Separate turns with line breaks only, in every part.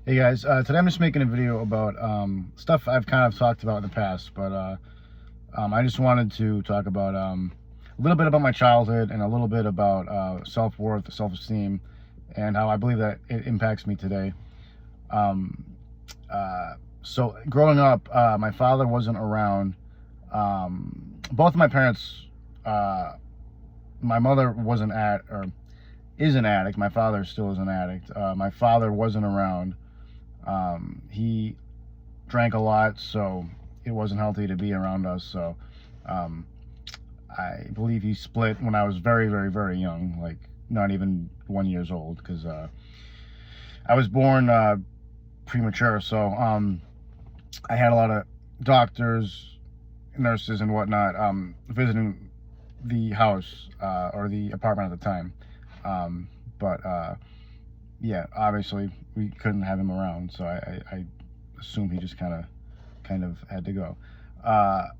Hey guys, today I'm just making a video about stuff I've kind of talked about in the past, but I just wanted to talk about a little bit about my childhood and a little bit about self-worth, self-esteem, and how I believe that it impacts me today. Um, so growing up, my father wasn't around. Both of my parents, my mother wasn't or is an addict. My father still is an addict. My father wasn't around. He drank a lot, so it wasn't healthy to be around us. So um, I believe he split when I was very, very, very young, like not even 1 year old, because I was born premature. So I had a lot of doctors, nurses, and whatnot visiting the house or the apartment at the time. But yeah, obviously we couldn't have him around, so I assume he just kind of had to go.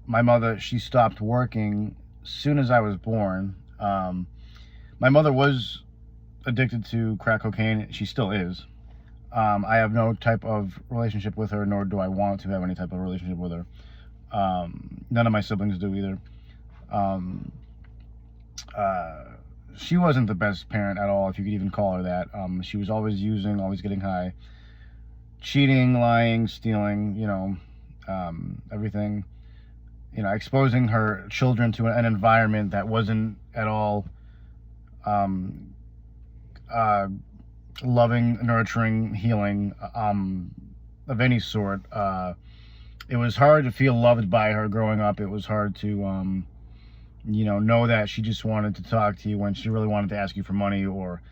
My mother, she stopped working soon as I was born. My mother was addicted to crack cocaine. She still is. I have no type of relationship with her, nor do I want to have any type of relationship with her. None of my siblings do either. Um, uh, she wasn't the best parent at all, if you could even call her that. She was always using, always getting high, cheating, lying, stealing, everything. Exposing her children to an environment that wasn't at all um, uh, loving, nurturing, healing of any sort. It was hard to feel loved by her growing up. It was hard to know that she just wanted to talk to you when she really wanted to ask you for money, or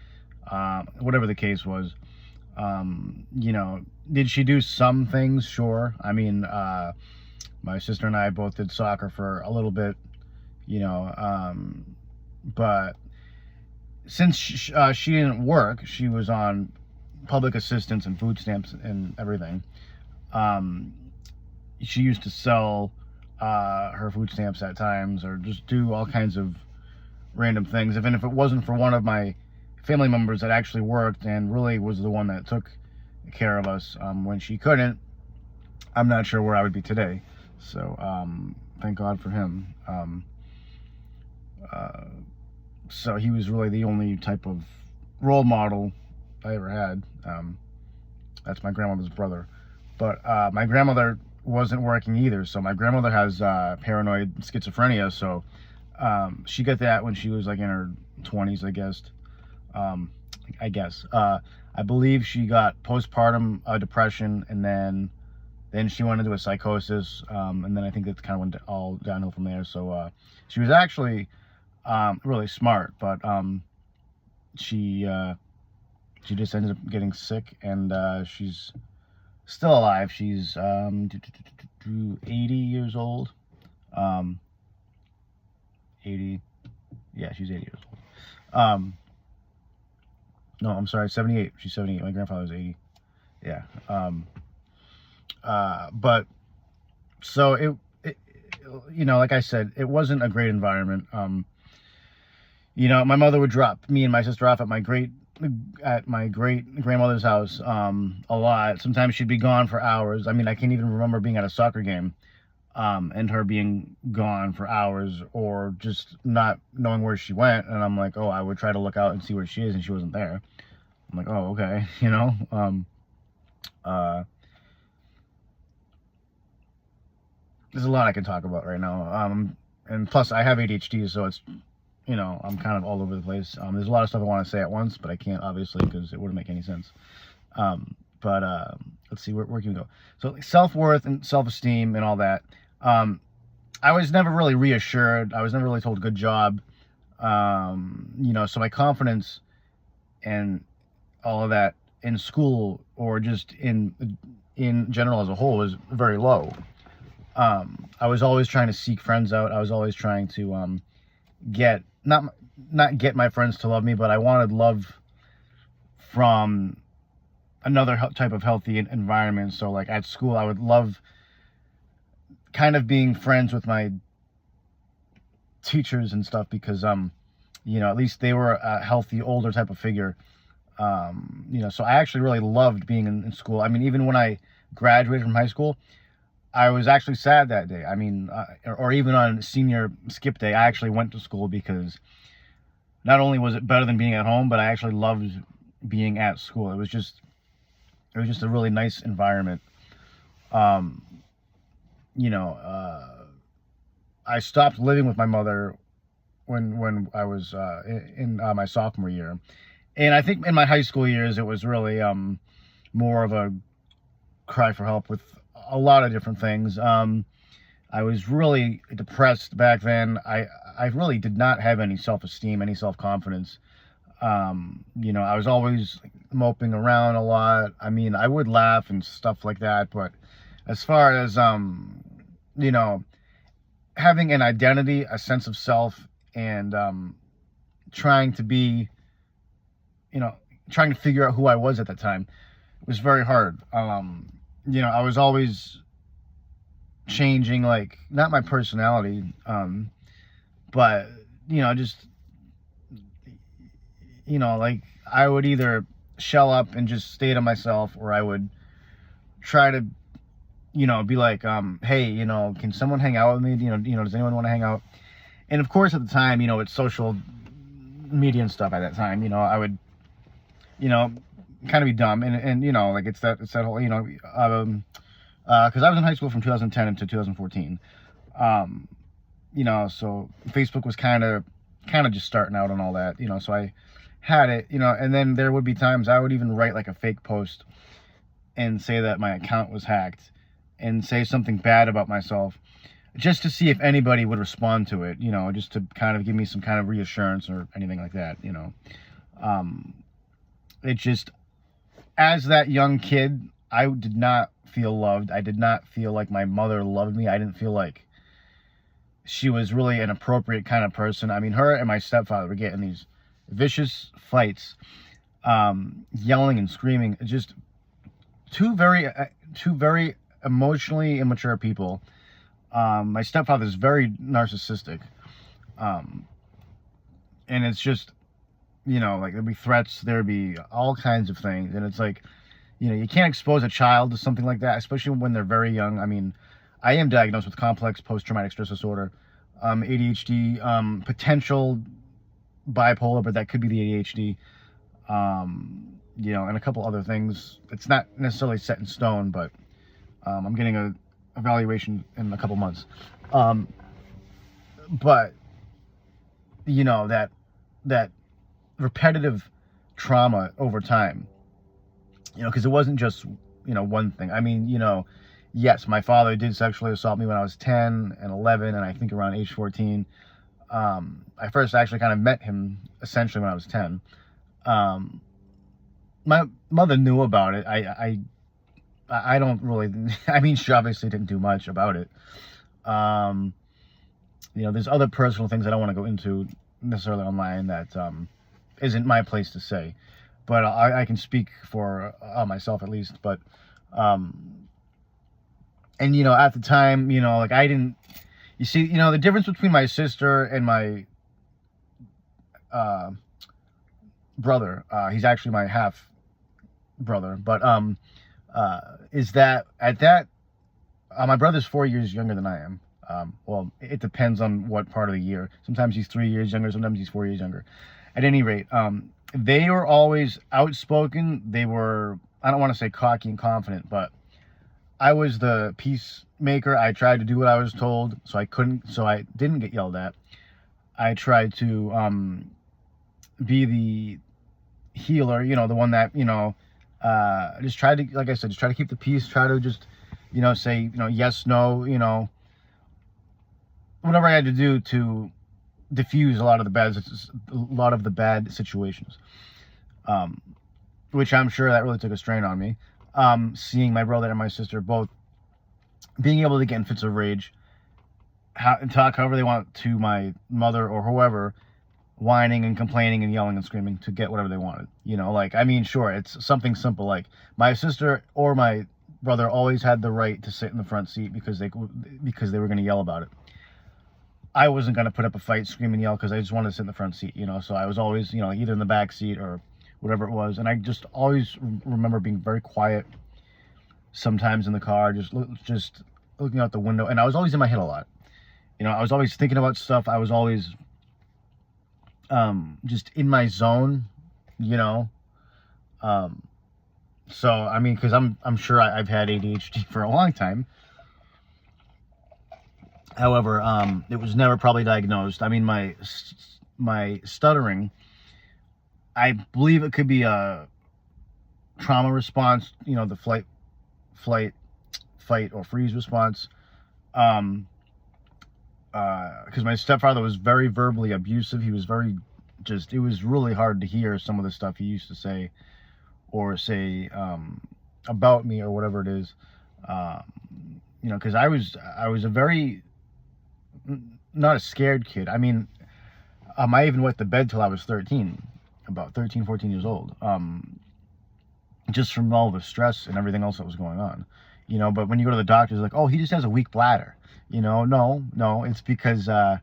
whatever the case was. Did she do some things? Sure. I mean, my sister and I both did soccer for a little bit, but since she didn't work, she was on public assistance and food stamps and everything. Um, she used to sell her food stamps at times, or just do all kinds of random things. Even if it wasn't for one of my family members that actually worked and really was the one that took care of us when she couldn't, I'm not sure where I would be today. So thank God for him. Uh, so he was really the only type of role model I ever had. That's my grandmother's brother. But my grandmother wasn't working either. So my grandmother has paranoid schizophrenia. So she got that when she was like in her 20s, I guess. I believe she got postpartum depression, and then she went into a psychosis, and then I think it kind of went all downhill from there. So she was actually really smart, but she just ended up getting sick, and she's still alive. She's 80 years old. 80, yeah, she's 80 years old. No, I'm sorry, 78. She's 78. My grandfather was 80. Yeah. But so it, like I said, it wasn't a great environment. My mother would drop me and my sister off at my great grandmother's house a lot. Sometimes she'd be gone for hours. I mean, I can't even remember being at a soccer game and her being gone for hours, or just not knowing where she went. And I'm like, oh, I would try to look out and see where she is, and she wasn't there. I'm like, oh, okay, there's a lot I can talk about right now. And plus I have ADHD, so it's, I'm kind of all over the place. There's a lot of stuff I want to say at once, but I can't, obviously, because it wouldn't make any sense. But let's see, where can we go? So like, self-worth and self-esteem and all that. I was never really reassured. I was never really told good job. So my confidence and all of that in school, or just in general as a whole, was very low. I was always trying to seek friends out. I was always trying to get not get my friends to love me, but I wanted love from another type of healthy environment. So like at school, I would love kind of being friends with my teachers and stuff, because at least they were a healthy older type of figure. So I actually really loved being in school. I mean, even when I graduated from high school, I was actually sad that day. I mean, or even on senior skip day, I actually went to school because not only was it better than being at home, but I actually loved being at school. It was just a really nice environment. Um, you know, I stopped living with my mother when I was in my sophomore year, and I think in my high school years it was really more of a cry for help with a lot of different things. I was really depressed back then. I really did not have any self-esteem, any self-confidence. I was always moping around a lot. I mean, I would laugh and stuff like that, but as far as you know, having an identity, a sense of self, and trying to be, trying to figure out who I was at the time was very hard. I was always changing, like, not my personality, but just like I would either shell up and just stay to myself, or I would try to be like, hey, can someone hang out with me? Does anyone want to hang out? And of course, at the time, it's social media and stuff at that time, I would, kind of be dumb. And like, it's that whole, because I was in high school from 2010 to 2014. So Facebook was kind of just starting out and all that, so I had it, and then there would be times I would even write like a fake post and say that my account was hacked and say something bad about myself just to see if anybody would respond to it, just to kind of give me some kind of reassurance or anything like that. It just, as that young kid, I did not feel loved. I did not feel like my mother loved me. I didn't feel like she was really an appropriate kind of person. I mean, her and my stepfather were getting these vicious fights, yelling and screaming. Just two very emotionally immature people. My stepfather is very narcissistic, and it's just, like, there'd be threats, there'd be all kinds of things, and it's like, you can't expose a child to something like that, especially when they're very young. I mean, I am diagnosed with complex post-traumatic stress disorder, ADHD, potential bipolar, but that could be the ADHD, and a couple other things. It's not necessarily set in stone, but I'm getting a evaluation in a couple months. But that repetitive trauma over time, because it wasn't just one thing. I mean, yes, my father did sexually assault me when I was 10 and 11, and I think around age 14. I first actually kind of met him essentially when I was 10. My mother knew about it. I don't really, I mean, she obviously didn't do much about it. There's other personal things I don't want to go into necessarily online that isn't my place to say, but I can speak for myself at least. But and at the time, like, I didn't, you see, the difference between my sister and my brother, he's actually my half brother, but is that at that, my brother's 4 years younger than I am. Well, it depends on what part of the year. Sometimes he's 3 years younger, sometimes he's 4 years younger. At any rate, they were always outspoken. They were, I don't want to say cocky and confident, but I was the peacemaker. I tried to do what I was told, so I didn't get yelled at. I tried to be the healer, the one that, just try to, like I said, just try to keep the peace, try to just, say, yes, no, whatever I had to do to diffuse a lot of the bad situations, which I'm sure that really took a strain on me. Seeing my brother and my sister both being able to get in fits of rage, and talk however they want to my mother or whoever, whining and complaining and yelling and screaming to get whatever they wanted. Like, I mean, sure, it's something simple, like my sister or my brother always had the right to sit in the front seat because they were going to yell about it. I wasn't going to put up a fight, scream and yell, because I just wanted to sit in the front seat, so I was always, either in the back seat or whatever it was. And I just always remember being very quiet sometimes in the car, just looking out the window. And I was always in my head a lot. I was always thinking about stuff. I was always just in my zone, you know. So I mean, because I'm sure I've had ADHD for a long time. However, it was never probably diagnosed. I mean, my stuttering, I believe it could be a trauma response. The flight, fight, or freeze response. Because my stepfather was very verbally abusive. He was very it was really hard to hear some of the stuff he used to say or say about me or whatever it is. Because I was a very, not a scared kid. I mean, I even went to bed till I was 13, about 13, 14 years old. Just from all the stress and everything else that was going on. But when you go to the doctor, it's like, oh, he just has a weak bladder. No, it's because the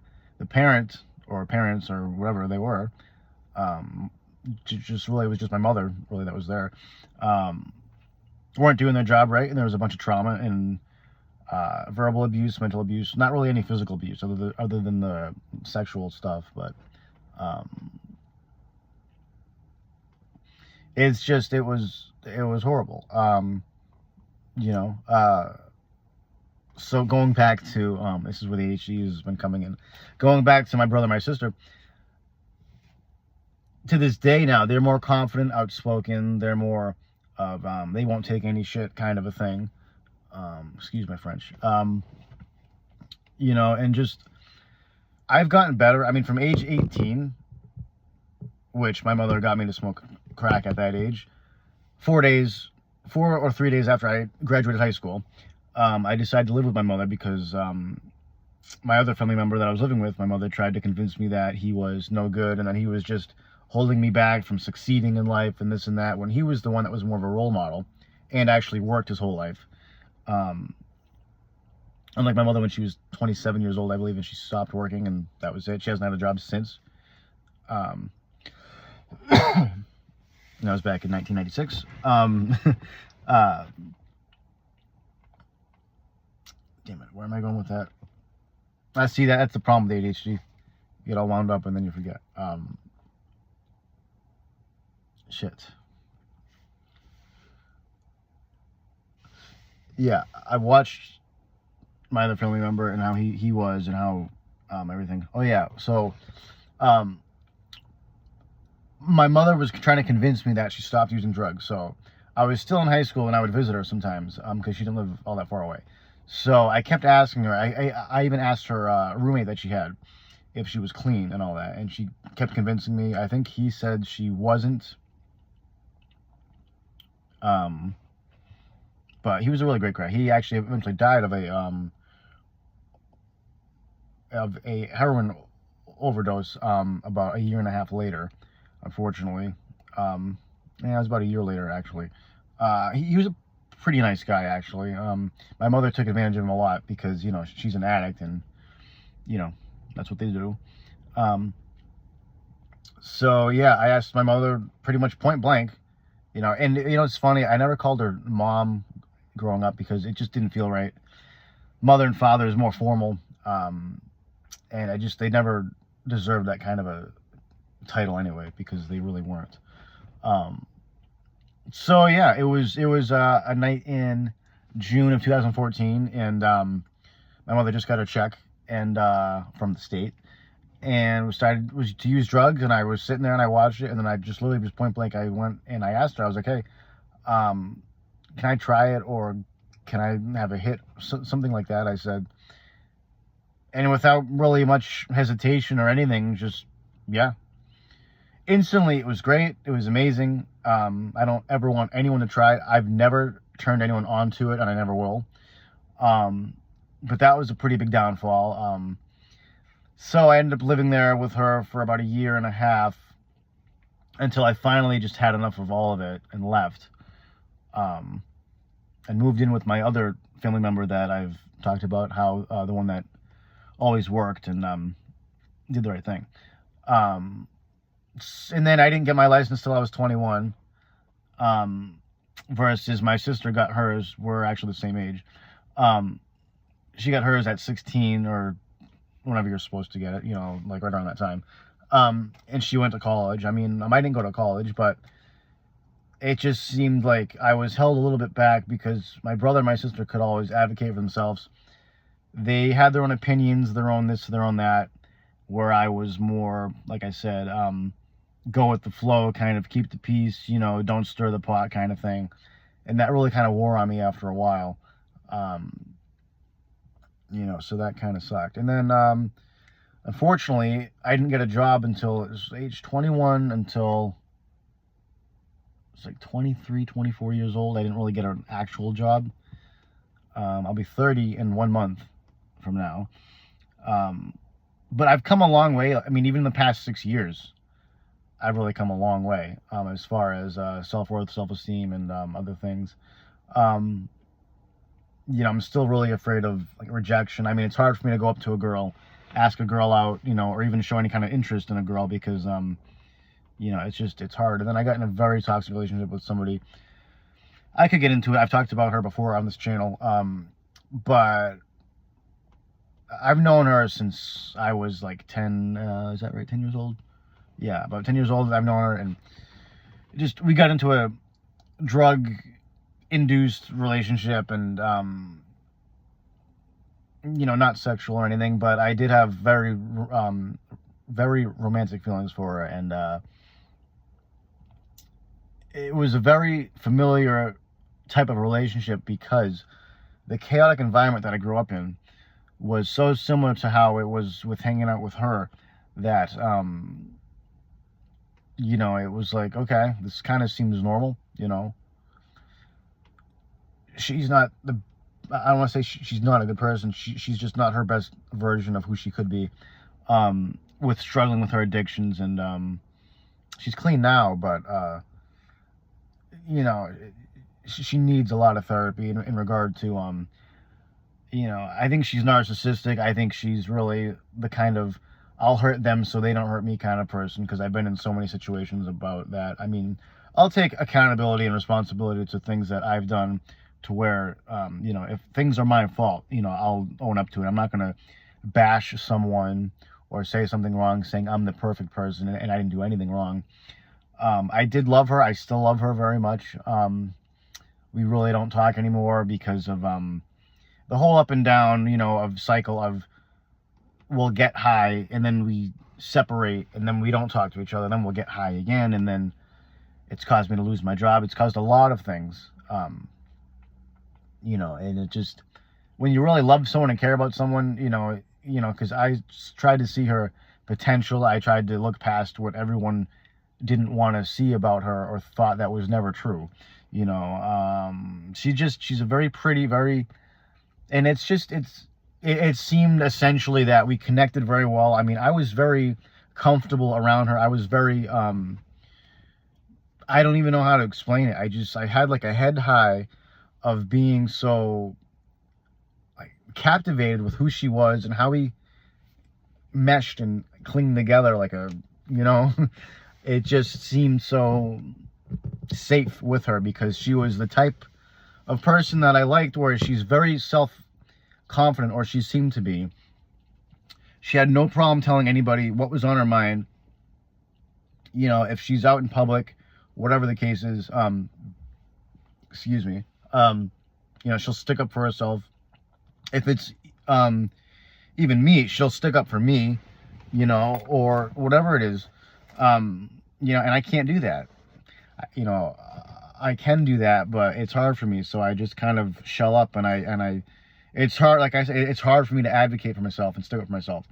parents or whatever they were, just really, it was just my mother really that was there, weren't doing their job right, and there was a bunch of trauma and verbal abuse, mental abuse, not really any physical abuse other than the sexual stuff, but it's just, it was horrible. So going back to, this is where the ADHD has been coming in. Going back to my brother and my sister, to this day now, they're more confident, outspoken. They're more of, they won't take any shit kind of a thing. Excuse my French. And just, I've gotten better. I mean, from age 18, which my mother got me to smoke crack at that age, 4 or 3 days after I graduated high school, I decided to live with my mother because my other family member that I was living with, my mother tried to convince me that he was no good and that he was just holding me back from succeeding in life and this and that, when he was the one that was more of a role model and actually worked his whole life. Unlike my mother, when she was 27 years old, I believe, and she stopped working, and that was it. She hasn't had a job since. And that was back in 1996. Damn it, where am I going with that? I see that's the problem with ADHD. You get all wound up and then you forget. Shit. Yeah, I watched my other family member and how he was and how everything. Oh yeah, so my mother was trying to convince me that she stopped using drugs. So I was still in high school and I would visit her sometimes because she didn't live all that far away. So I kept asking her. I even asked her roommate that she had if she was clean and all that, and she kept convincing me. I think he said she wasn't. But he was a really great guy. He actually eventually died of a heroin overdose about a year and a half later, unfortunately. Yeah, it was about a year later, actually. He was a pretty nice guy, actually. My mother took advantage of him a lot because, she's an addict and, that's what they do. So, yeah, I asked my mother pretty much point blank, and, it's funny. I never called her mom growing up because it just didn't feel right. Mother and father is more formal, and they never deserved that kind of a title anyway because they really weren't. So yeah, it was a night in June of 2014, and my mother just got a check and from the state, and was to use drugs, and I was sitting there and I watched it, and then I just literally just point blank, I went and I asked her, I was like, hey, can I try it, or can I have a hit, something like that, I said, and without really much hesitation or anything, just, yeah. Instantly, it was great. It was amazing. I don't ever want anyone to try it. I've never turned anyone on to it, and I never will. But that was a pretty big downfall. So I ended up living there with her for about a year and a half until I finally just had enough of all of it and left. And moved in with my other family member that I've talked about, how the one that always worked and did the right thing. And then I didn't get my license till I was 21. Versus my sister got hers. We're actually the same age. She got hers at 16 or whenever you're supposed to get it, you know, like right around that time. And she went to college. I mean, I didn't go to college, but it just seemed like I was held a little bit back because my brother and my sister could always advocate for themselves. They had their own opinions, their own this, their own that, where I was more, like I said, go with the flow, kind of keep the peace, you know, don't stir the pot kind of thing. And that really kind of wore on me after a while. You know, so that kind of sucked. And then, unfortunately, I didn't get a job until it was age 21 until it's like 23, 24 years old. I didn't really get an actual job. I'll be 30 in 1 month from now. But I've come a long way. I mean, even in the past 6 years, I've really come a long way as far as self-worth, self-esteem, and other things. You know, I'm still really afraid of like rejection. I mean, it's hard for me to go up to a girl, ask a girl out, you know, or even show any kind of interest in a girl because, you know, it's hard. And then I got in a very toxic relationship with somebody. I could get into it. I've talked about her before on this channel. But I've known her since I was like 10, is that right? 10 years old? Yeah, about 10 years old. I've known her, and we got into a drug-induced relationship, and, you know, not sexual or anything, but I did have very romantic feelings for her, and it was a very familiar type of relationship because the chaotic environment that I grew up in was so similar to how it was with hanging out with her that, you know, it was like, okay, this kind of seems normal, you know. She's not I don't want to say she's not a good person. She's just not her best version of who she could be, with struggling with her addictions, and she's clean now, but you know, she needs a lot of therapy in regard to, you know, I think she's narcissistic. I think she's really the kind of I'll hurt them so they don't hurt me kind of person, because I've been in so many situations about that. I mean, I'll take accountability and responsibility to things that I've done to where, you know, if things are my fault, you know, I'll own up to it. I'm not going to bash someone or say something wrong saying I'm the perfect person and I didn't do anything wrong. I did love her. I still love her very much. We really don't talk anymore because of the whole up and down, you know, of cycle of we'll get high and then we separate and then we don't talk to each other. Then we'll get high again, and then it's caused me to lose my job. It's caused a lot of things. You know, and it just, when you really love someone and care about someone, you know, because I tried to see her potential. I tried to look past what everyone didn't want to see about her or thought that was never true. You know, she's a very pretty, and it seemed essentially that we connected very well. I mean, I was very comfortable around her. I was very, I don't even know how to explain it. I had like a head high of being so like captivated with who she was and how we meshed and clinged together like a, you know, it just seemed so safe with her because she was the type of person that I liked, where she's very self-confident, or she seemed to be. She had no problem telling anybody what was on her mind. You know, if she's out in public, whatever the case is, excuse me, you know, she'll stick up for herself. If it's even me, she'll stick up for me, you know, or whatever it is. You know, and I can't do that. You know, I can do that, but it's hard for me. So I just kind of shell up, and it's hard. Like I said, it's hard for me to advocate for myself and stick up for myself,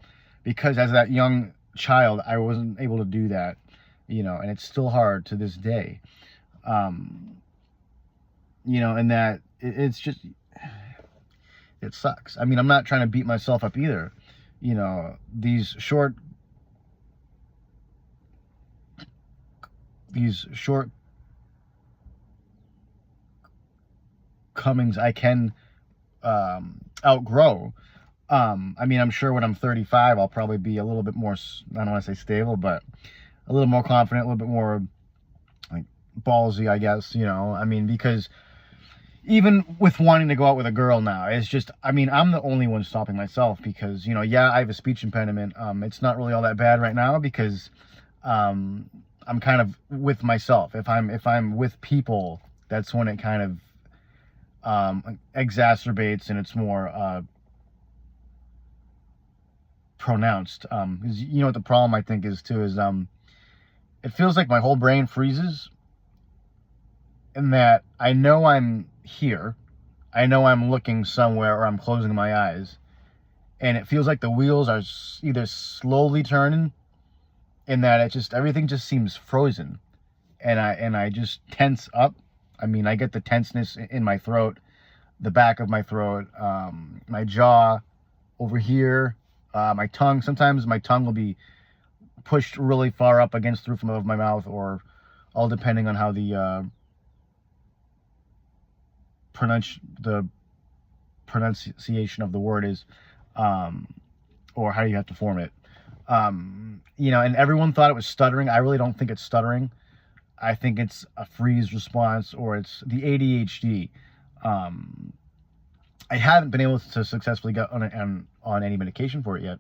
because as that young child, I wasn't able to do that, you know, and it's still hard to this day. You know, and that it's just, it sucks. I mean, I'm not trying to beat myself up either. You know, these short comings I can outgrow. I mean, I'm sure when I'm 35, I'll probably be a little bit more, I don't want to say stable, but a little more confident, a little bit more like ballsy, I guess, you know. I mean, because even with wanting to go out with a girl now, it's just, I mean, I'm the only one stopping myself because, you know, yeah, I have a speech impediment. It's not really all that bad right now because I'm kind of with myself. If I'm with people, that's when it kind of exacerbates and it's more pronounced. 'Cause you know what the problem I think is too is it feels like my whole brain freezes, in that I know I'm here, I know I'm looking somewhere, or I'm closing my eyes, and it feels like the wheels are either slowly turning, in that it just, everything just seems frozen, and I just tense up. I mean, I get the tenseness in my throat, the back of my throat, my jaw, over here, my tongue. Sometimes my tongue will be pushed really far up against the roof of my mouth, or all depending on how the pronunciation of the word is, or how you have to form it. You know, and everyone thought it was stuttering. I really don't think it's stuttering. I think it's a freeze response, or it's the ADHD. I haven't been able to successfully get on any medication for it yet,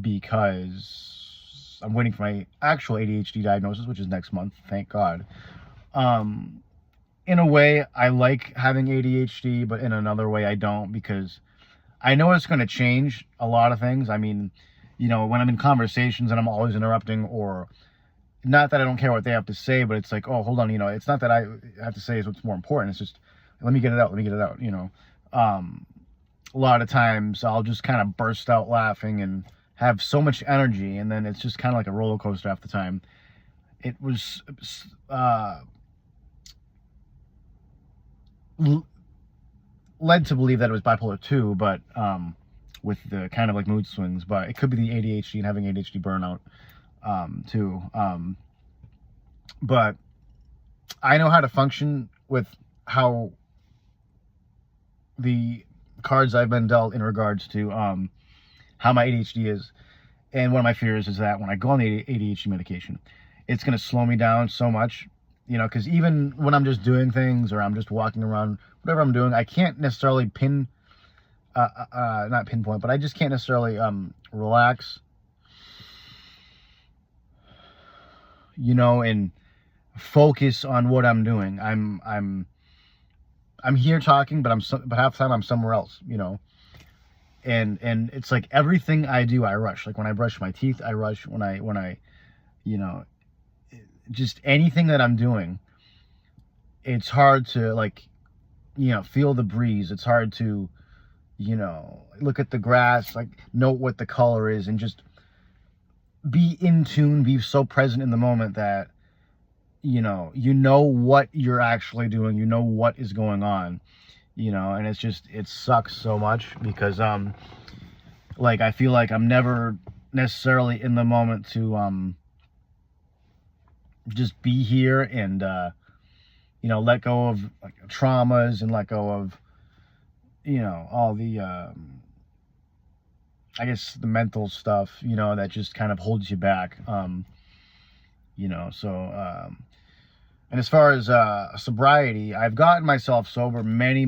because I'm waiting for my actual ADHD diagnosis, which is next month, thank God. In a way, I like having ADHD, but in another way, I don't, because I know it's going to change a lot of things. I mean, you know, when I'm in conversations and I'm always interrupting, or not that I don't care what they have to say, but it's like, oh, hold on, you know, it's not that I have to say is what's more important. It's just, let me get it out, you know. A lot of times I'll just kind of burst out laughing and have so much energy, and then it's just kind of like a roller coaster half the time. It was led to believe that it was bipolar 2, but with the kind of like mood swings, but it could be the ADHD and having ADHD burnout too. But I know how to function with how the cards I've been dealt in regards to how my ADHD is. And one of my fears is that when I go on the ADHD medication, it's going to slow me down so much, you know, because even when I'm just doing things, or I'm just walking around, whatever I'm doing, I can't necessarily not pinpoint, but I just can't necessarily relax, you know, and focus on what I'm doing. I'm here talking, but but half the time I'm somewhere else, you know. And it's like everything I do, I rush. Like when I brush my teeth, I rush. When I, you know, just anything that I'm doing, it's hard to, like, you know, feel the breeze. It's hard to, you know, look at the grass, like note what the color is, and just be in tune, be so present in the moment that, you know what you're actually doing, you know what is going on, you know. And it's just, it sucks so much because like I feel like I'm never necessarily in the moment to just be here and you know, let go of like traumas, and let go of, you know, all the I guess the mental stuff, you know, that just kind of holds you back. You know, so and as far as sobriety, I've gotten myself sober many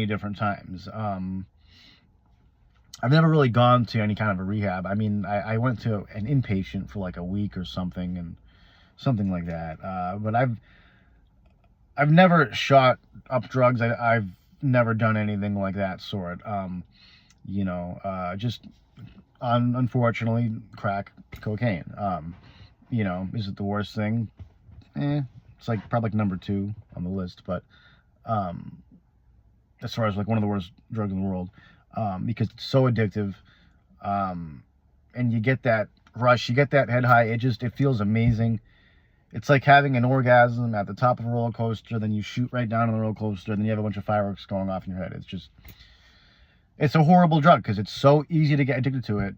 different times. I've never really gone to any kind of a rehab. I mean, I went to an inpatient for like a week or something, and something like that. But I've never shot up drugs. I've never done anything like that sort. You know, just unfortunately, crack cocaine. You know, is it the worst thing? It's like probably like number 2 on the list, but as far as like one of the worst drugs in the world, because it's so addictive, and you get that rush, you get that head high. It feels amazing. It's like having an orgasm at the top of a roller coaster, then you shoot right down on the roller coaster, and then you have a bunch of fireworks going off in your head. It's a horrible drug because it's so easy to get addicted to it.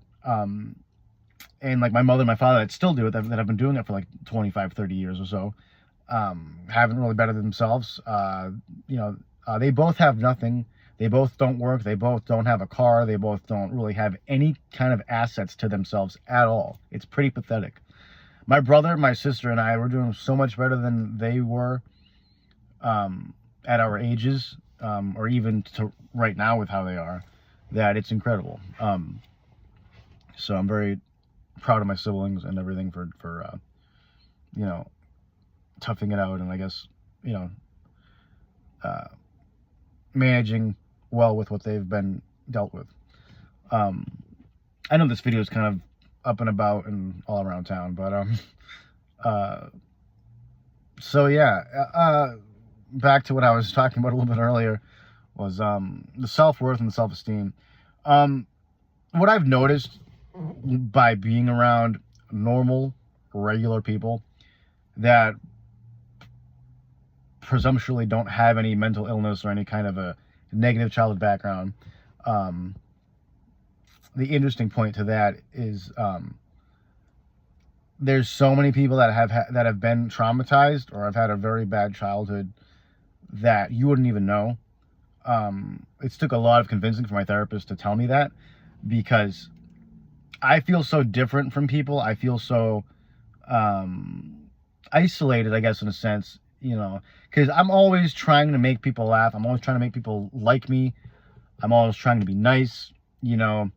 And like my mother and my father that still do it, that have been doing it for like 25, 30 years or so, haven't really bettered themselves. You know, they both have nothing. They both don't work. They both don't have a car. They both don't really have any kind of assets to themselves at all. It's pretty pathetic. my brother, my sister, and I were doing so much better than they were at our ages, or even to right now with how they are, that it's incredible. So I'm very proud of my siblings and everything for you know, toughing it out, and I guess, you know, managing well with what they've been dealt with. I know this video is kind of up and about and all around town, but so yeah, back to what I was talking about a little bit earlier was the self-worth and the self-esteem. What I've noticed by being around normal, regular people that presumptuously don't have any mental illness or any kind of a negative childhood background, the interesting point to that is there's so many people that have been traumatized or have had a very bad childhood that you wouldn't even know. It took a lot of convincing for my therapist to tell me that, because I feel so different from people. I feel so isolated, I guess, in a sense, you know, because I'm always trying to make people laugh. I'm always trying to make people like me. I'm always trying to be nice, you know,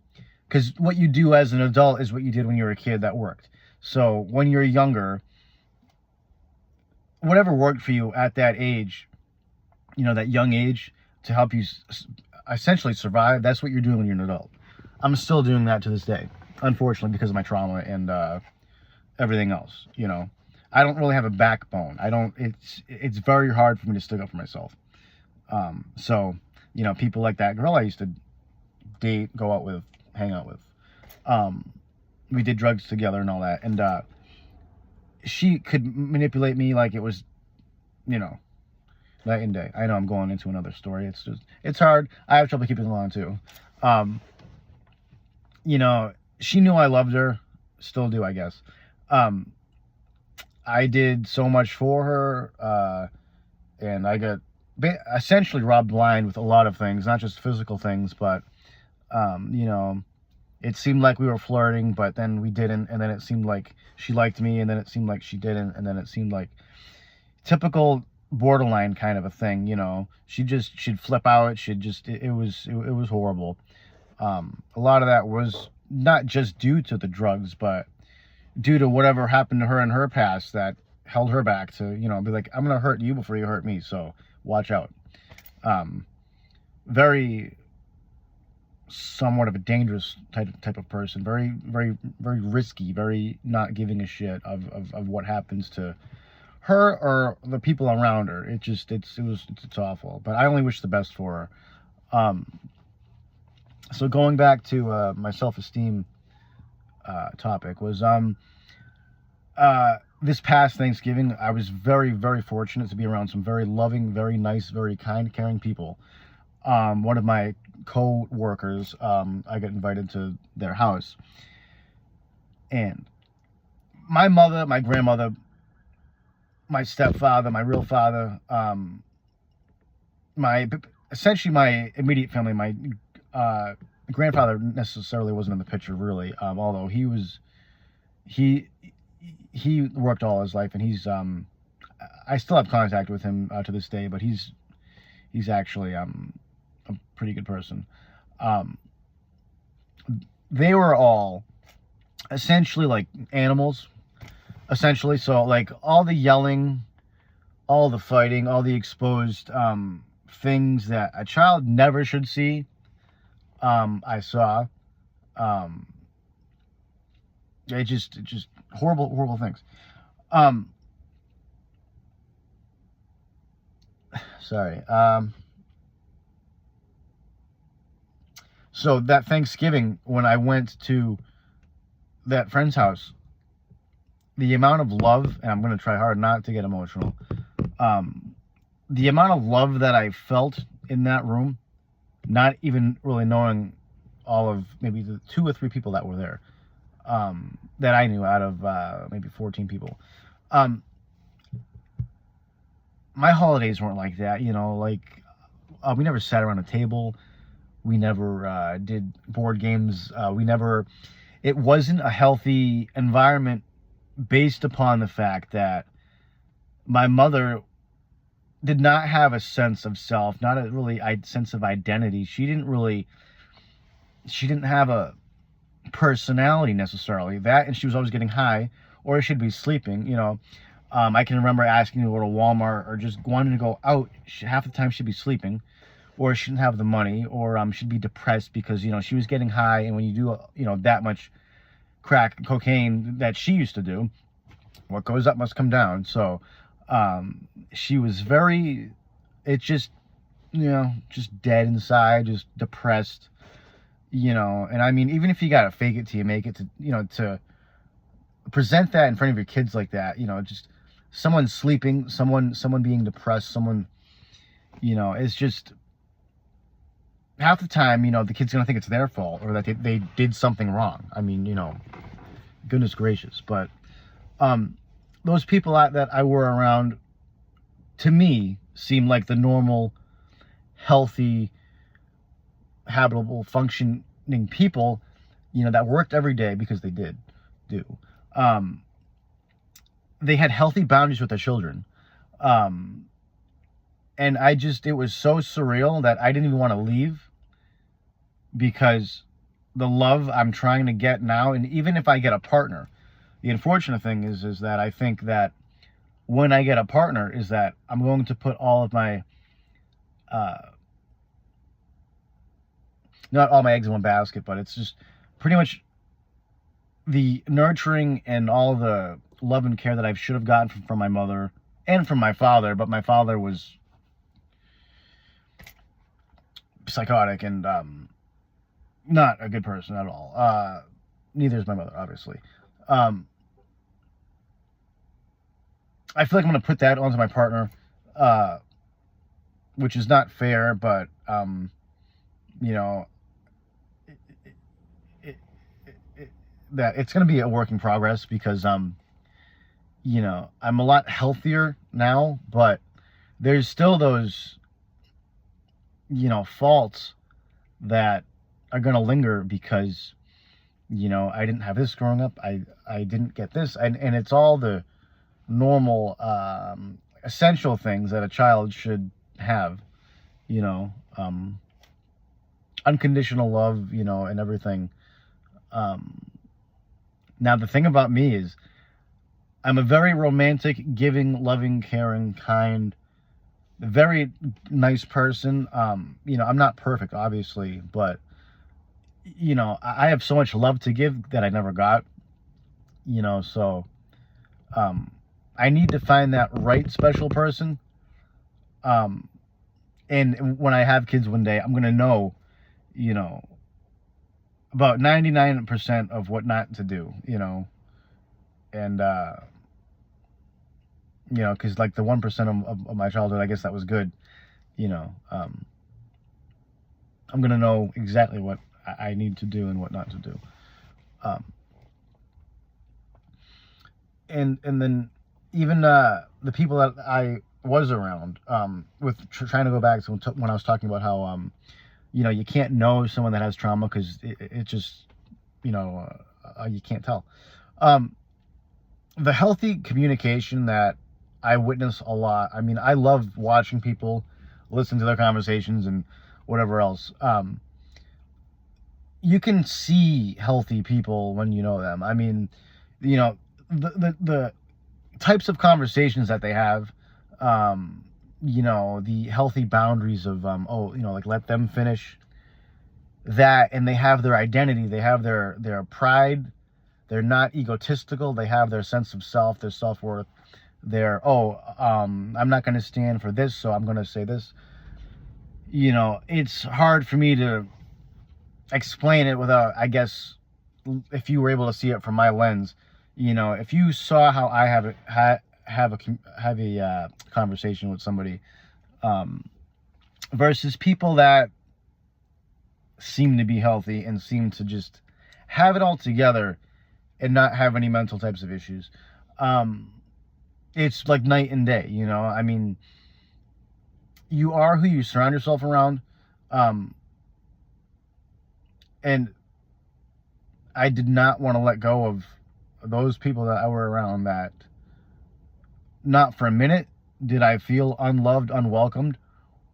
because what you do as an adult is what you did when you were a kid that worked. So when you're younger, whatever worked for you at that age, you know, that young age, to help you essentially survive, that's what you're doing when you're an adult. I'm still doing that to this day, unfortunately, because of my trauma and everything else, you know. I don't really have a backbone. It's very hard for me to stick up for myself. So, you know, people like that girl I used to date, go out with, hang out with, we did drugs together and all that, and she could manipulate me like it was, you know, night and day. I know I'm going into another story. It's hard. I have trouble keeping it along too. You know, she knew I loved her, still do, I guess. I did so much for her, and I got essentially robbed blind with a lot of things, not just physical things, but, you know, it seemed like we were flirting, but then we didn't, and then it seemed like she liked me, and then it seemed like she didn't, and then it seemed like typical borderline kind of a thing, you know. She'd flip out, it was horrible. A lot of that was not just due to the drugs, but due to whatever happened to her in her past that held her back to, you know, be like, I'm gonna hurt you before you hurt me, so watch out. Very somewhat of a dangerous type of person, very risky, very not giving a shit of what happens to her or the people around her. It's awful, but I only wish the best for her. So going back to my self-esteem topic was this past Thanksgiving, I was very fortunate to be around some very loving, very nice, very kind, caring people. One of my co-workers, I got invited to their house, and my mother, my grandmother, my stepfather, my real father, essentially my immediate family, my grandfather necessarily wasn't in the picture really, although he worked all his life, and he's I still have contact with him to this day, but he's actually a pretty good person. They were all essentially like animals, essentially. So like all the yelling, all the fighting, all the exposed things that a child never should see, I saw. It just horrible things. Sorry. So that Thanksgiving, when I went to that friend's house, the amount of love, and I'm going to try hard not to get emotional, the amount of love that I felt in that room, not even really knowing all of maybe the 2 or 3 people that were there, that I knew out of maybe 14 people. My holidays weren't like that, you know, like we never sat around a table. We never did board games. It wasn't a healthy environment based upon the fact that my mother did not have a sense of self, not a really sense of identity. She didn't have a personality necessarily. That, and she was always getting high, or she'd be sleeping. I can remember asking to go to Walmart or just wanting to go out. Half the time she'd be sleeping, or she didn't have the money, or she'd be depressed because she was getting high, and when you do that much crack cocaine that she used to do, what goes up must come down. So she was very, it's just just dead inside, just depressed. And I mean, even if you gotta fake it till you make it, to present that in front of your kids like that, just someone sleeping, someone being depressed, someone, it's just, half the time, the kid's gonna think it's their fault, or that they did something wrong. I mean, goodness gracious. But those people that I were around, to me, seemed like the normal, healthy, habitable, functioning people, that worked every day, because they do. They had healthy boundaries with their children. And it was so surreal that I didn't even want to leave, because the love I'm trying to get now, and even if I get a partner, the unfortunate thing is that I think that when I get a partner, is that I'm going to put all of my, not all my eggs in one basket, but it's just pretty much the nurturing and all the love and care that I should have gotten from my mother and from my father. But my father was psychotic and not a good person at all. Neither is my mother, obviously. I feel like I'm going to put that onto my partner, which is not fair, but, that it's going to be a work in progress, because, I'm a lot healthier now, but there's still those, faults that are going to linger, because, I didn't have this growing up. I didn't get this. And it's all the normal, essential things that a child should have, unconditional love, and everything. Now, the thing about me is I'm a very romantic, giving, loving, caring, kind, very nice person. I'm not perfect, obviously, but, I have so much love to give that I never got, so, I need to find that right special person. And when I have kids one day, I'm going to know, about 99% of what not to do, and, because like the 1% of my childhood, I guess that was good, I'm going to know exactly what I need to do and what not to do. And then even the people that I was around, with trying to go back to when I was talking about how, you can't know someone that has trauma, because it just, you can't tell. The healthy communication that I witness a lot. I mean, I love watching people listen to their conversations and whatever else. You can see healthy people when you know them. I mean, the types of conversations that they have, the healthy boundaries of, like, let them finish that, and they have their identity, they have their pride, they're not egotistical, they have their sense of self, their self-worth, I'm not going to stand for this, so I'm going to say this. It's hard for me to explain it without, I guess, if you were able to see it from my lens, if you saw how I have a conversation with somebody, versus people that seem to be healthy and seem to just have it all together and not have any mental types of issues. It's like night and day, I mean, you are who you surround yourself around. And I did not want to let go of those people that I were around, that not for a minute did I feel unloved, unwelcomed,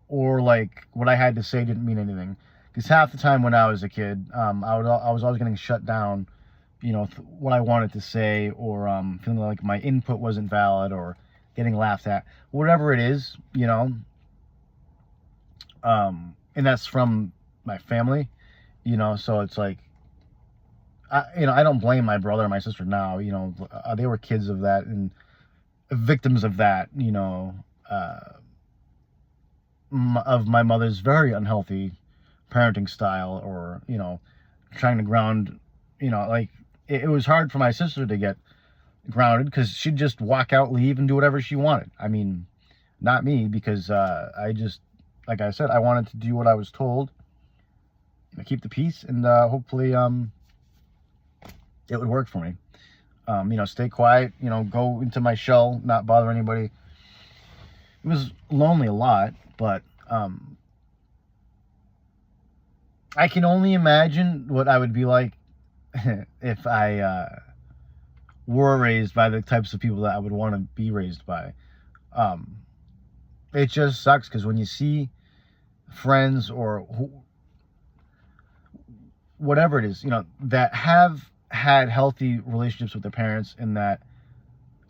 or like what I had to say didn't mean anything. Because half the time when I was a kid, I was always getting shut down, what I wanted to say, or feeling like my input wasn't valid, or getting laughed at, whatever it is, and that's from my family, so it's like, I don't blame my brother and my sister now, they were kids of that and victims of that, of my mother's very unhealthy parenting style, or, trying to ground, like, it was hard for my sister to get grounded because she'd just walk out, leave, and do whatever she wanted. I mean, not me, because I just, like I said, I wanted to do what I was told, keep the peace, and hopefully it would work for me. Stay quiet, go into my shell, not bother anybody. It was lonely a lot, but I can only imagine what I would be like if I were raised by the types of people that I would want to be raised by. It just sucks because when you see friends or whatever it is, that have had healthy relationships with their parents, and that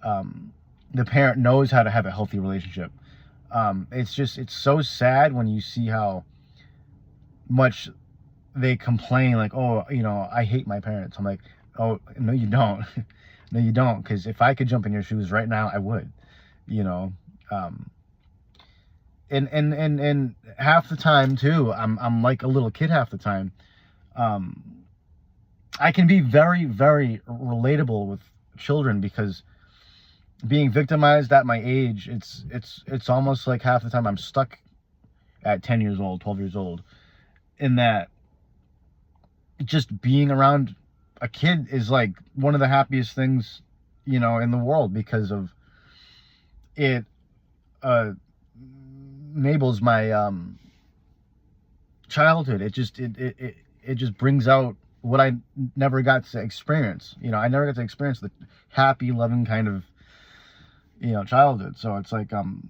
the parent knows how to have a healthy relationship. It's so sad when you see how much they complain, like, oh, I hate my parents. I'm like, oh, no, you don't. No, you don't. Because if I could jump in your shoes right now, I would, and half the time too, I'm like a little kid half the time. I can be very, very relatable with children, because being victimized at my age, it's almost like half the time I'm stuck at 10 years old, 12 years old, in that just being around a kid is like one of the happiest things, in the world, because of it enables my childhood. It just brings out what I never got to experience. I never got to experience the happy, loving kind of, childhood. So it's like, and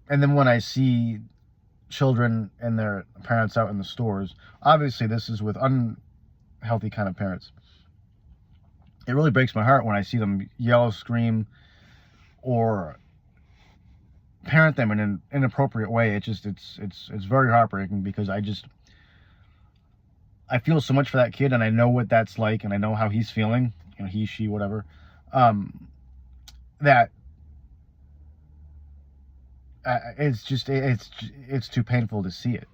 then when I see children and their parents out in the stores, obviously this is with unhealthy kind of parents, it really breaks my heart when I see them yell, scream, or parent them in an inappropriate way. It's very heartbreaking, because I feel so much for that kid, and I know what that's like, and I know how he's feeling, he, she, whatever, that it's too painful to see it,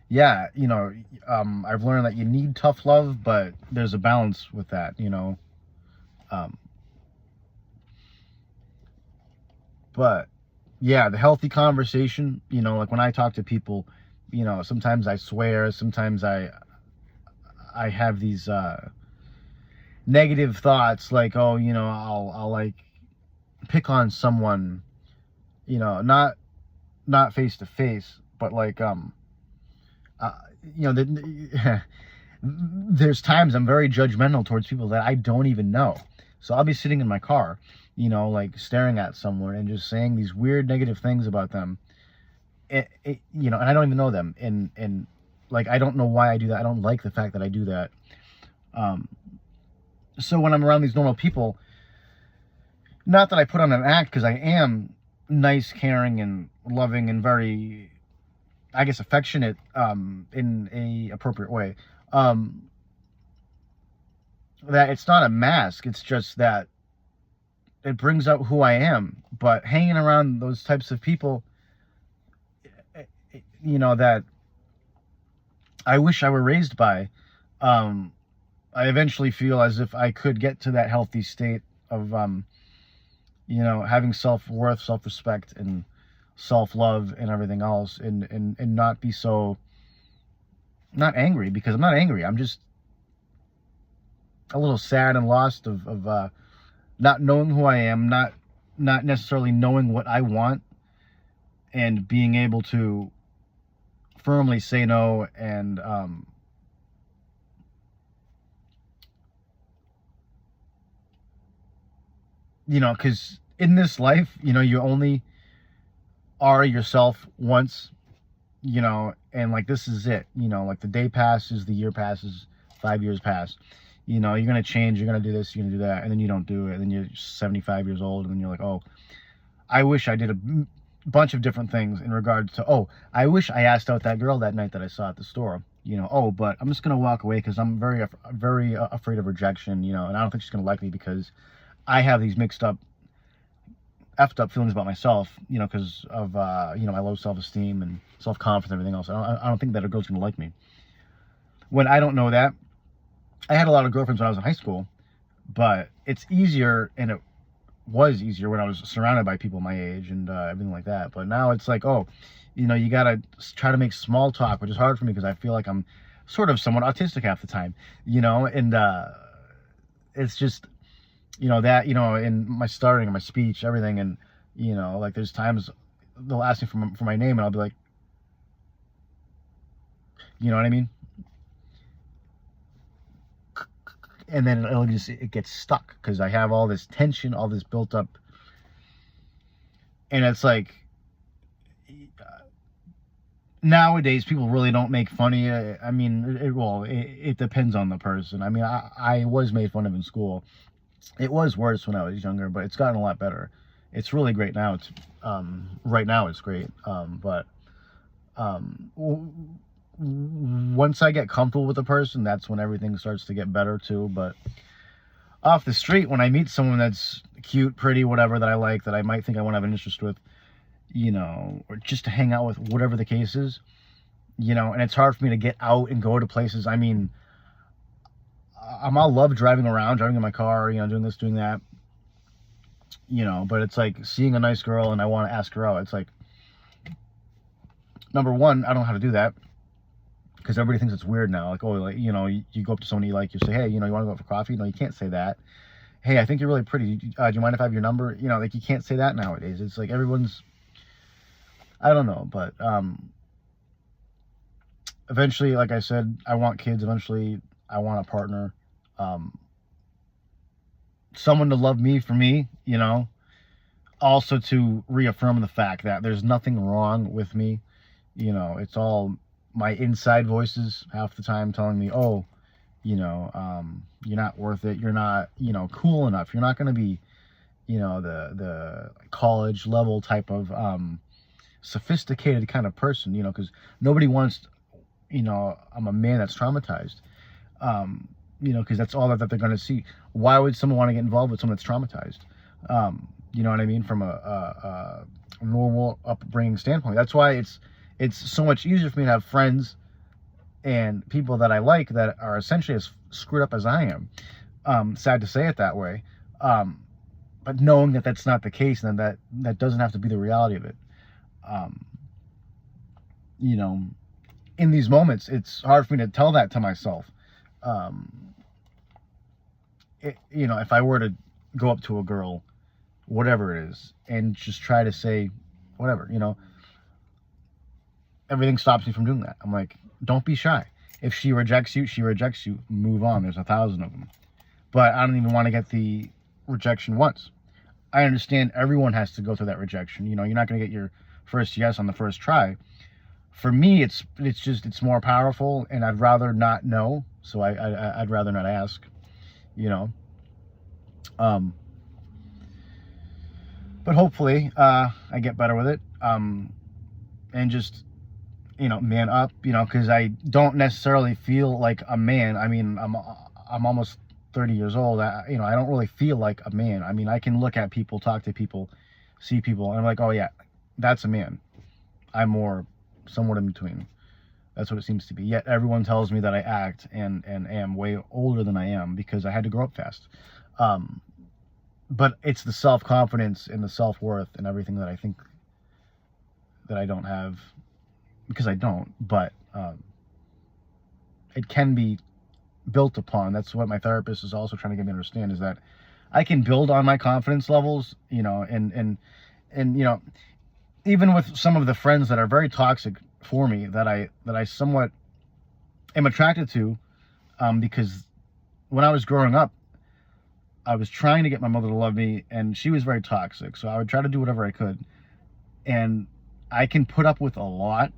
yeah, I've learned that you need tough love, but there's a balance with that, but yeah, the healthy conversation, like when I talk to people, sometimes I swear, sometimes I have these negative thoughts, like, oh, I'll like pick on someone, not face to face, but like there's times I'm very judgmental towards people that I don't even know. So I'll be sitting in my car, like staring at someone and just saying these weird negative things about them, and I don't even know them, and like, I don't know why I do that. I don't like the fact that I do that. So when I'm around these normal people, not that I put on an act, because I am nice, caring, and loving, and very, I guess, affectionate, in a appropriate way. That it's not a mask. It's just that it brings out who I am. But hanging around those types of people, that I wish I were raised by, I eventually feel as if I could get to that healthy state of, having self-worth, self-respect, and self-love, and everything else, and not be so, not angry, because I'm not angry. I'm just a little sad and lost of not knowing who I am, not necessarily knowing what I want, and being able to firmly say no, and you know, because in this life, you know, you only are yourself once, you know, and like this is it, you know, like the day passes, the year passes, 5 years pass, you know, you're gonna change, you're gonna do this, you're gonna do that, and then you don't do it, and then you're 75 years old, and then you're like, oh, I wish I did a bunch of different things in regards to, oh, I wish I asked out that girl that night that I saw at the store, you know, oh, but I'm just gonna walk away because I'm very afraid of rejection, you know, and I don't think she's gonna like me because I have these mixed up, effed up feelings about myself, you know, because of you know, my low self-esteem and self-confidence and everything else. I don't think that a girl's gonna like me. When I don't know that, I had a lot of girlfriends when I was in high school, but it's easier, and it was easier when I was surrounded by people my age and everything like that. But now it's like, oh, you know, you gotta try to make small talk, which is hard for me because I feel like I'm sort of somewhat autistic half the time, you know, and it's just, you know, that, you know, in my stuttering, my speech, everything, and, you know, like there's times they'll ask me for my name, and I'll be like, you know what I mean? And then it gets stuck because I have all this tension, all this built up, and it's like, nowadays people really don't make fun of you. I mean, it depends on the person. I mean, I was made fun of in school. It was worse when I was younger, but it's gotten a lot better. It's really great now. It's right now it's great. But once I get comfortable with a person, that's when everything starts to get better too. But off the street, when I meet someone that's cute, pretty, whatever, that I like, that I might think I want to have an interest with, you know, or just to hang out with, whatever the case is, you know, and it's hard for me to get out and go to places. I mean, I'm all love driving around, driving in my car, you know, doing this, doing that, you know, but it's like seeing a nice girl and I want to ask her out. It's like, number one, I don't know how to do that because everybody thinks it's weird now. Like, oh, like, you know, you go up to somebody you like, you say, hey, you know, you want to go out for coffee? No, you can't say that. Hey, I think you're really pretty. Do you mind if I have your number? You know, like, you can't say that nowadays. It's like everyone's, I don't know, but eventually, like I said, I want kids. Eventually, I want a partner, someone to love me for me, you know, also to reaffirm the fact that there's nothing wrong with me. You know, it's all my inside voices half the time telling me, oh, you know, you're not worth it. You're not, you know, cool enough. You're not going to be, you know, the college level type of sophisticated kind of person, you know, because nobody wants, you know, I'm a man that's traumatized, you know, because that's all that they're going to see. Why would someone want to get involved with someone that's traumatized? You know what I mean? From a normal upbringing standpoint. That's why it's so much easier for me to have friends and people that I like that are essentially as screwed up as I am. Sad to say it that way. But knowing that that's not the case, and that doesn't have to be the reality of it. You know, in these moments, it's hard for me to tell that to myself. You know, if I were to go up to a girl, whatever it is, and just try to say whatever, you know, everything stops me from doing that. I'm like, don't be shy. If she rejects you, she rejects you. Move on. There's 1,000 of them. But I don't even want to get the rejection once. I understand everyone has to go through that rejection. You know, you're not going to get your first yes on the first try. For me, it's more powerful, and I'd rather not know. So I'd rather not ask, you know. But hopefully, I get better with it. And just, you know, man up, you know, because I don't necessarily feel like a man. I mean, I'm almost 30 years old. You know, I don't really feel like a man. I mean, I can look at people, talk to people, see people, and I'm like, oh yeah, that's a man. I'm more somewhat in between. That's what it seems to be. Yet everyone tells me that I act and am way older than I am because I had to grow up fast. But it's the self-confidence and the self-worth and everything that I think that I don't have, because I don't, but it can be built upon. That's what my therapist is also trying to get me to understand, is that I can build on my confidence levels, you know, and you know, even with some of the friends that are very toxic for me that I somewhat am attracted to, because when I was growing up, I was trying to get my mother to love me, and she was very toxic. So I would try to do whatever I could, and I can put up with a lot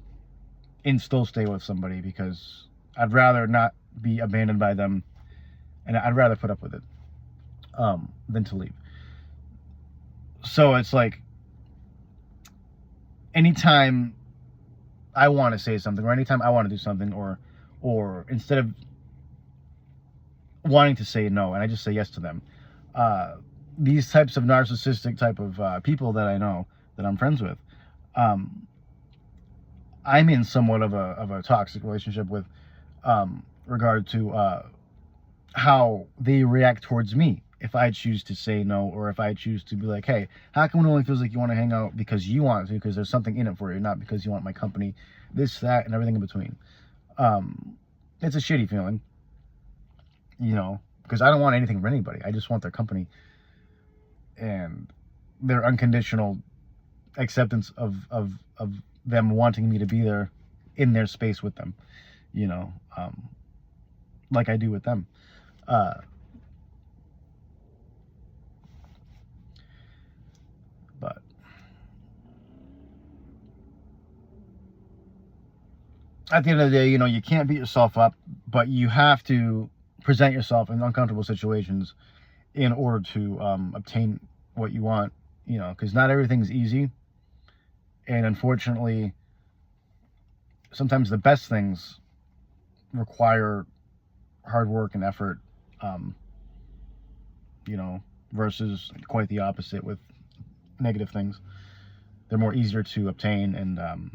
and still stay with somebody because I'd rather not be abandoned by them, and I'd rather put up with it than to leave. So it's like, anytime I want to say something, or anytime I want to do something, or instead of wanting to say no, and I just say yes to them, these types of narcissistic type of people that I know, that I'm friends with, I'm in somewhat of a toxic relationship with regard to how they react towards me if I choose to say no, or if I choose to be like, hey, how come it only feels like you want to hang out because you want to, because there's something in it for you, not because you want my company, this, that, and everything in between. It's a shitty feeling, you know, because I don't want anything from anybody. I just want their company and their unconditional acceptance of them wanting me to be there in their space with them, you know, like I do with them. But at the end of the day, you know, you can't beat yourself up, but you have to present yourself in uncomfortable situations in order to obtain what you want, you know, because not everything's easy. And unfortunately, sometimes the best things require hard work and effort, you know, versus quite the opposite with negative things. They're more easier to obtain and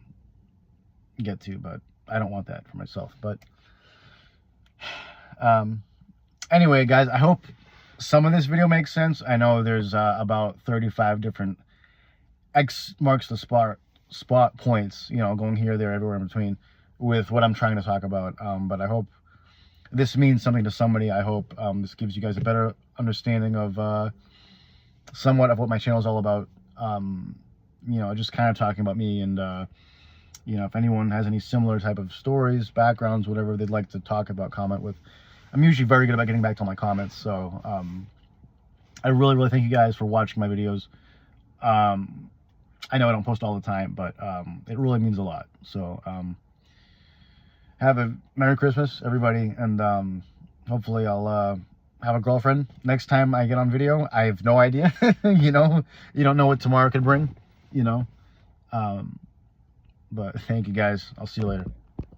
get to, but I don't want that for myself. But anyway, guys, I hope some of this video makes sense. I know there's about 35 different X marks the spot points, you know, going here, there, everywhere in between with what I'm trying to talk about. But I hope this means something to somebody. I hope this gives you guys a better understanding of somewhat of what my channel is all about. You know, just kind of talking about me, and you know, if anyone has any similar type of stories, backgrounds, whatever they'd like to talk about, comment with. I'm usually very good about getting back to all my comments. So I really thank you guys for watching my videos. I know I don't post all the time, but it really means a lot. So have a Merry Christmas, everybody, and hopefully I'll have a girlfriend next time I get on video. I have no idea. You know, you don't know what tomorrow could bring, you know. But thank you guys. I'll see you later.